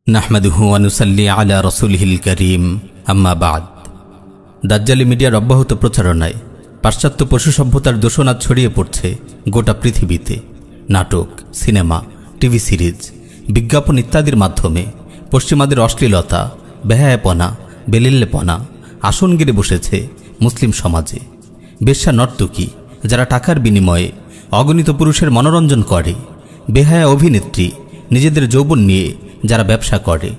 নাহমাদুহু ওয়া নুসাল্লি আলা রাসূলিহিল কারীম আম্মা বাদ। দাজ্জালি মিডিয়ার অব্যাহত প্রচারণায় পাশ্চাত্য পশু সভ্যতার দূষণ ছড়িয়ে পড়ছে গোটা পৃথিবীতে। নাটক, সিনেমা, টিভি সিরিজ, বিজ্ঞাপন ইত্যাদির মাধ্যমে পশ্চিমাদের অশ্লীলতা, বেহায়াপনা, বেলিল্লেপনা আসন গেড়ে বসেছে মুসলিম সমাজে। বেশ্যা নর্তকী যারা টাকার বিনিময়ে অগণিত পুরুষের মনোরঞ্জন করে, বেহায়া অভিনেত্রী নিজেদের যৌবন নিয়ে যারা ব্যবসা করে,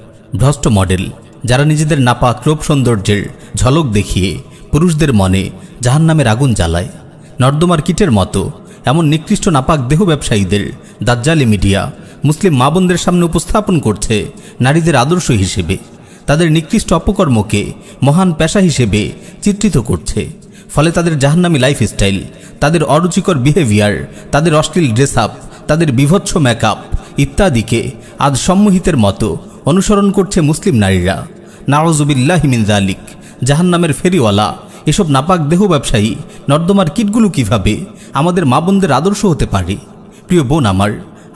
ভ্রষ্ট মডেল যারা নিজেদের নাপাক রূপ সৌন্দর্যের ঝলক দেখিয়ে পুরুষদের মনে জাহান্নামের আগুন জ্বালায়, নর্দমার কীটের মতো এমন নিকৃষ্ট নাপাক দেহ ব্যবসায়ীদের দাজ্জালি মিডিয়া মুসলিম মা বোনদের সামনে উপস্থাপন করছে নারীদের আদর্শ হিসেবে। তাদের নিকৃষ্ট অপকর্মকে মহান পেশা হিসেবে চিত্রিত করছে। ফলে তাদের জাহান্নামী লাইফস্টাইল, তাদের অরুচিকর বিহেভিয়ার, তাদের অশ্লীল ড্রেস আপ, তাদের বিভৎস মেকআপ ইত্যাদিকে আজ সম্মোহিতের মতো অনুসরণ করছে মুসলিম নারীরা। নাউযুবিল্লাহি মিন যালিক। জাহান্নামের ফেরিওয়ালা এসব নাপাক দেহ ব্যবসায়ী নর্দমার কীটগুলো কিভাবে আমাদের মা বোনদের আদর্শ হতে পারে? প্রিয় বোন আমার,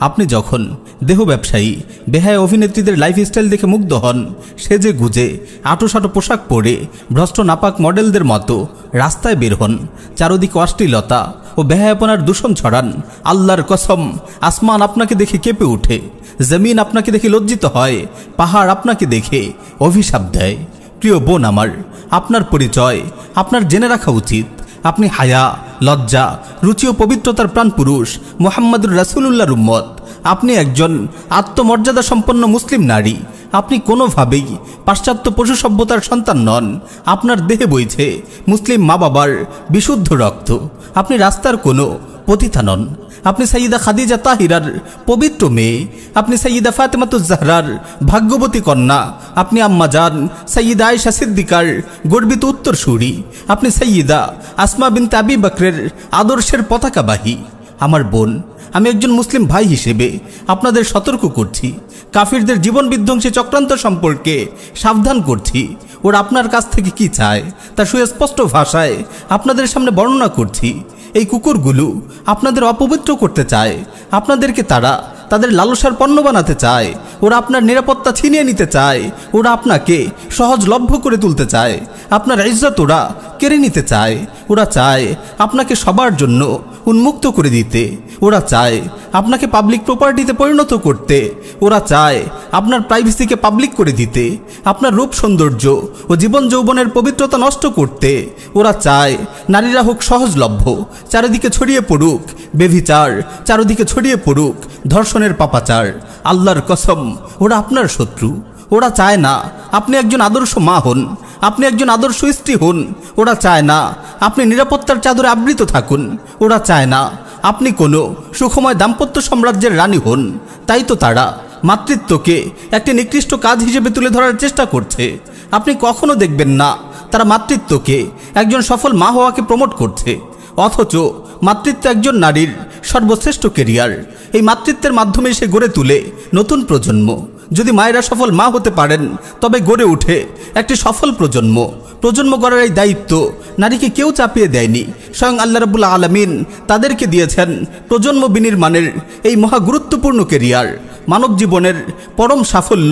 আপনি যখন দেহ ব্যবসায়ী বেহায়া অভিনেত্রীদের লাইফস্টাইল দেখে মুগ্ধ হন, সেজে গুজে আঁটোসাঁটো পোশাক পরে ভ্রষ্ট নাপাক মডেলদের মতো রাস্তায় বের হন, চারদিকে অশ্লীলতা ও বেহায়াপনার দূষণ ছড়ান, আল্লাহর কসম আসমান আপনাকে দেখে কেঁপে ওঠে, জমিন আপনাকে দেখে লজ্জিত হয়, পাহাড় আপনাকে দেখে অভিশাপ দেয়। প্রিয় বোন আমার, আপনার পরিচয় আপনার জেনে রাখা উচিত। আপনি হায়া, লজ্জা, রুচি ও পবিত্রতার প্রাণ পুরুষ মুহাম্মদুর রাসূলুল্লাহর উম্মত। আপনি একজন আত্মমর্যাদা সম্পন্ন মুসলিম নারী। আপনি কোনোভাবেই পাশ্চাত্য পশু সভ্যতার সন্তান নন। আপনার দেহে বইছে মুসলিম মা বাবার বিশুদ্ধ রক্ত। আপনি রাস্তার কোনো পতিতা নন। আপনি সাইয়্যিদা খাদিজা তাহিরার পবিত্র মেয়ে। আপনি সাইয়্যিদা ফাতেমাতুজ জাহরার ভাগ্যবতী কন্যা। আপনি আম্মাজান সাইয়্যিদা আয়েশা সিদ্দিকার গর্বিত উত্তরসূরি। আপনি সাইয়্যিদা আসমা বিনতে আবি বকরের আদর্শের পতাকাবাহী। আমার বোন, আমি একজন মুসলিম ভাই হিসেবে আপনাদের সতর্ক করছি, কাফিরদের জীবন বিধ্বংসী চক্রান্ত সম্পর্কে সাবধান করছি। ওরা আপনার কাছ থেকে কি চায় তা সুস্পষ্ট ভাষায় আপনাদের সামনে বর্ণনা করছি। এই কুকুরগুলো আপনাদের অপবিত্র করতে চায়। আপনাদেরকে তারা তাদের লালসার পণ্য বানাতে চায়। ওরা আপনার নিরাপত্তা ছিনিয়ে নিতে চায়। ওরা আপনাকে সহজলভ্য করে তুলতে চায়। আপনার ইজ্জত ওরা কেড়ে নিতে চায়। ওরা চায় আপনাকে সবার জন্য উন্মুক্ত করে দিতে। ওরা চায় আপনাকে পাবলিক প্রপার্টিতে পরিণত করতে। ওরা চায় আপনার প্রাইভেসিকে পাবলিক করে দিতে, আপনার রূপ সৌন্দর্য ও জীবন যৌবনের পবিত্রতা নষ্ট করতে। ওরা চায় নারীরা হোক সহজলভ্য, চারিদিকে ছড়িয়ে পড়ুক বেভিচার, চারিদিকে ছড়িয়ে পড়ুক ধর্ষণের পাপাচার। আল্লাহর কসম, ওরা আপনার শত্রু। ওরা চায় না আপনি একজন আদর্শ মা হন, আপনি একজন আদর্শ স্ত্রী হন। ওরা চায় না আপনি নিরাপত্তার চাদরে আবৃত থাকুন। ওরা চায় না আপনি কোনো সুখময় দাম্পত্য সাম্রাজ্যের রানী হন। তাই তো তারা মাতৃত্বকে একটি নিকৃষ্ট কাজ হিসেবে তুলে ধরার চেষ্টা করছে। আপনি কখনো দেখবেন না তারা মাতৃত্বকে একজন সফল মা হওয়াকে প্রমোট করছে, অথচ মাতৃত্ব একজন নারীর সর্বশ্রেষ্ঠ কেরিয়ার। এই মাতৃত্বের মাধ্যমে সে গড়ে তুলে নতুন প্রজন্ম। যদি মায়েরা সফল মা হতে পারেন, তবে গড়ে উঠে একটি সফল প্রজন্ম। প্রজন্ম গড়ার এই দায়িত্ব নারীকে কেউ চাপিয়ে দেয়নি। স্বয়ং আল্লাহ রাব্বুল আলামিন তাদেরকে দিয়েছেন প্রজন্ম বিনির্মাণের এই মহা গুরুত্বপূর্ণ কেরিয়ার। মানব জীবনের পরম সাফল্য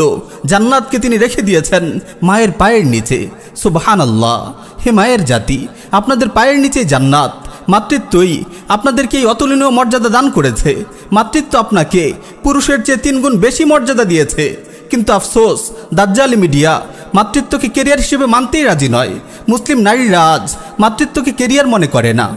জান্নাতকে তিনি রেখে দিয়েছেন মায়ের পায়ের নিচে। সুবহানাল্লাহ। হে মায়ের জাতি, আপনাদের পায়ের নিচে জান্নাত। মাতৃত্বই আপনাদেরকে এই অতুলনীয় মর্যাদা দান করেছে। মাতৃত্ব আপনাকে পুরুষের চেয়ে 3 গুণ বেশি মর্যাদা দিয়েছে। কিন্তু আফসোস, দাজ্জালি মিডিয়া মাতৃত্বকে কেরিয়ার হিসেবে মানতেই রাজি নয়। মুসলিম নারীরা আজ মাতৃত্বকে কেরিয়ার মনে করে না।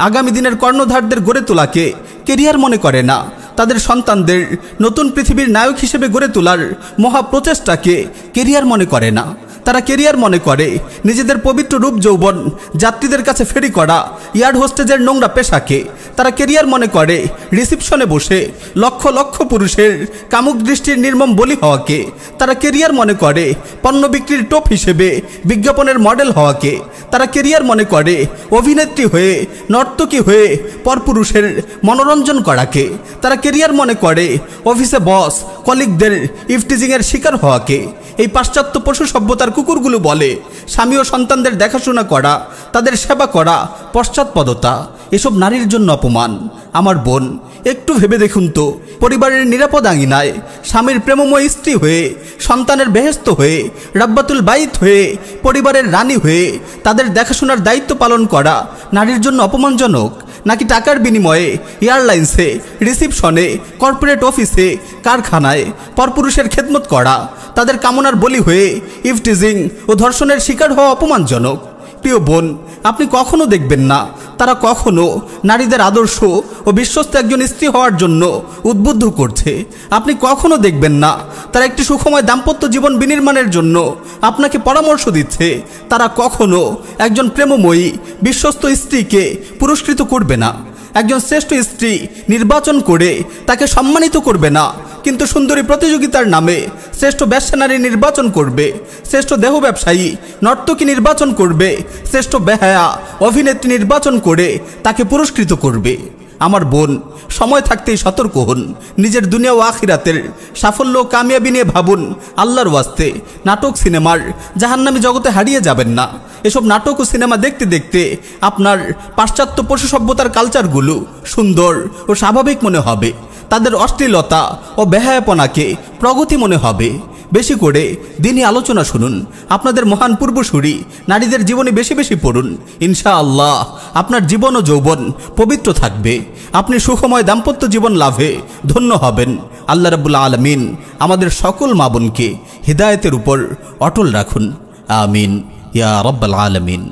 আগামী দিনের কর্ণধারদের গড়ে তোলাকে কেরিয়ার মনে করে না। তাদের সন্তানদের নতুন পৃথিবীর নায়ক হিসেবে গড়ে তোলার মহা প্রচেষ্টাকে কেরিয়ার মনে করে না। তারা কেরিয়ার মনে করে নিজেদের পবিত্র রূপ যৌবন যাত্রীদের কাছে ফেরি করা ইয়ার্ড হোস্টেজের নোংরা পেশাকে। তারা কেরিয়ার মনে করে রিসিপশনে বসে লক্ষ লক্ষ পুরুষের কামুক দৃষ্টির নির্মম বলি হওয়াকে। তারা কেরিয়ার মনে করে পণ্য বিক্রির টোপ হিসেবে বিজ্ঞাপনের মডেল হওয়াকে। তারা কেরিয়ার মনে করে অভিনেত্রী হয়ে, নর্তকী হয়ে পরপুরুষের মনোরঞ্জন করাকে। তারা কেরিয়ার মনে করে অফিসে বস কলিগদের ইফটিজিংয়ের শিকার হওয়াকে। এই পাশ্চাত্য পশু সভ্যতার কুকুরগুলো বলে স্বামী ও সন্তানদের দেখাশোনা করা, তাদের সেবা করা পশ্চাৎপদতা, এসব নারীর জন্য অপমান। আমার বোন, একটু ভেবে দেখুন তো, পরিবারের নিরাপদ আঙিনায় স্বামীর প্রেমময় স্ত্রী হয়ে, সন্তানের বেহেস্ত হয়ে, রাব্বাতুল বাইত হয়ে, পরিবারের রানী হয়ে তাদের দেখাশোনার দায়িত্ব পালন করা নারীর জন্য অপমানজনক, নাকি টাকার বিনিময়ে এয়ারলাইন্সে, রিসিপশনে, কর্পোরেট অফিসে, কারখানায় পরপুরুষের খেদমত করা, তাদের কামনার বলি হয়ে ইভটিজিং ও ধর্ষণের শিকার হওয়া অপমানজনক? প্রিয় বোন, আপনি কখনো দেখবেন না তারা কখনো নারীদের আদর্শ ও বিশ্বস্ত একজন স্ত্রী হওয়ার জন্য উদ্বুদ্ধ করছে। আপনি কখনো দেখবেন না তারা একটি সুখময় দাম্পত্য জীবন বিনির্মাণের জন্য আপনাকে পরামর্শ দিচ্ছে। তারা কখনো একজন প্রেমময়ী বিশ্বস্ত স্ত্রীকে পুরস্কৃত করবে না, একজন শ্রেষ্ঠ স্ত্রী নির্বাচন করে তাকে সম্মানিত করবে না, কিন্তু সুন্দরী প্রতিযোগিতার নামে শ্রেষ্ঠ ব্যবসানারী নির্বাচন করবে, শ্রেষ্ঠ দেহ ব্যবসায়ী নর্তকী নির্বাচন করবে, শ্রেষ্ঠ বেহায়া অভিনেত্রী নির্বাচন করে তাকে পুরস্কৃত করবে। আমার বোন, সময় থাকতেই সতর্ক হন। নিজের দুনিয়া ও আখিরাতের সাফল্য ও কামিয়াবি নিয়ে ভাবুন। আল্লাহর ওয়াস্তে নাটক সিনেমার জাহান্নামী জগতে হারিয়ে যাবেন না। এসব নাটক ও সিনেমা দেখতে দেখতে আপনার পাশ্চাত্য পশু সভ্যতার কালচারগুলো সুন্দর ও স্বাভাবিক মনে হবে, তাদের অশ্লীলতা ও বেহায়াপনাকে প্রগতি মনে হবে। বেশি করে দিনই আলোচনা শুনুন, আপনাদের মহান পূর্বসূরি নারীদের জীবনে বেশি বেশি পড়ুন। ইনশাআল্লাহ আপনার জীবন ও যৌবন পবিত্র থাকবে, আপনি সুখময় দাম্পত্য জীবন লাভে ধন্য হবেন। আল্লাহ রাব্বুল আলামিন আমাদের সকল মা বোনকে হিদায়াতের উপর অটল রাখুন। আমিন ইয়া রাব্বাল আলামিন।